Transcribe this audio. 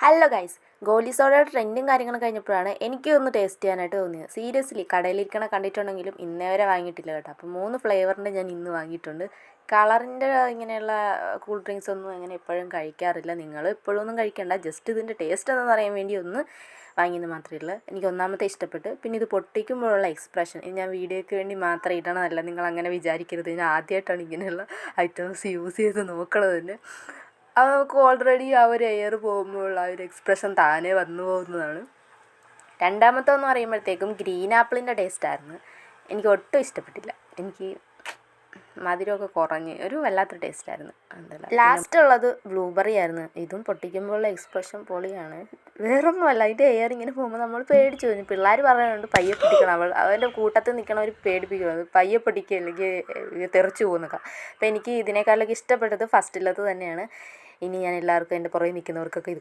Hello guys, ഗോലി സോഡയുടെ ട്രെൻഡും കാര്യങ്ങളും കഴിഞ്ഞപ്പോഴാണ് എനിക്കൊന്ന് ടേസ്റ്റ് ചെയ്യാനായിട്ട് തോന്നിയത്. സീരിയസ്ലി കടയിലിരിക്കണ കണ്ടിട്ടുണ്ടെങ്കിലും ഇന്നേ വരെ വാങ്ങിയിട്ടില്ല കേട്ടോ. അപ്പോൾ 3 ഫ്ലേവറിൻ്റെ ഞാൻ ഇന്ന് വാങ്ങിയിട്ടുണ്ട്. കളറിൻ്റെ ഇങ്ങനെയുള്ള കൂൾ ഡ്രിങ്ക്സ് ഒന്നും അങ്ങനെ എപ്പോഴും കഴിക്കാറില്ല. നിങ്ങൾ എപ്പോഴൊന്നും കഴിക്കണ്ട, ജസ്റ്റ് ഇതിൻ്റെ ടേസ്റ്റ് എന്ന് പറയാൻ വേണ്ടി ഒന്ന് വാങ്ങിയെന്ന് മാത്രമേ ഉള്ളൂ. എനിക്ക് ഒന്നാമത്തെ ഇഷ്ടപ്പെട്ട്. പിന്നെ ഇത് പൊട്ടിക്കുമ്പോഴുള്ള എക്സ്പ്രഷൻ, ഇത് ഞാൻ വീഡിയോയ്ക്ക് വേണ്ടി മാത്രം ഇടണമല്ല, നിങ്ങൾ അങ്ങനെ വിചാരിക്കരുത്. ഞാൻ ആദ്യമായിട്ടാണ് ഇങ്ങനെയുള്ള ഐറ്റംസ് യൂസ് ചെയ്ത് നോക്കണത് തന്നെ. അത് നമുക്ക് ഓൾറെഡി ആ ഒരു എയർ പോകുമ്പോൾ ആ ഒരു എക്സ്പ്രഷൻ താനേ വന്നു പോകുന്നതാണ്. രണ്ടാമത്തെന്ന് പറയുമ്പോഴത്തേക്കും ഗ്രീൻ ആപ്പിളിൻ്റെ ടേസ്റ്റായിരുന്നു. എനിക്ക് ഒട്ടും ഇഷ്ടപ്പെട്ടില്ല. എനിക്ക് മധുരമൊക്കെ കുറഞ്ഞ് ഒരു വല്ലാത്തൊരു ടേസ്റ്റായിരുന്നു. എന്തല്ല ലാസ്റ്റ് ഉള്ളത് ബ്ലൂബെറി ആയിരുന്നു. ഇതും പൊട്ടിക്കുമ്പോഴുള്ള എക്സ്പ്രഷൻ പൊളിയാണ്. വേറൊന്നുമല്ല, അതിൻ്റെ എയർ ഇങ്ങനെ പോകുമ്പോൾ നമ്മൾ പേടിച്ചു പോയി. പിള്ളേർ പറയുന്നുണ്ട് പയ്യെ പൊട്ടിക്കണം, അവൻ്റെ കൂട്ടത്തിൽ നിൽക്കണവർ പേടിപ്പിക്കുന്നത് പയ്യെ പൊട്ടിക്കുക അല്ലെങ്കിൽ തെറിച്ചു പോകുന്നൊക്കെ. അപ്പോൾ എനിക്ക് ഇതിനേക്കാളൊക്കെ ഇഷ്ടപ്പെട്ടത് ഫസ്റ്റിലത് തന്നെയാണ്. ഇനി ഞാൻ എല്ലാവർക്കും എൻ്റെ പുറകെ നിൽക്കുന്നവർക്കൊക്കെ ഇത്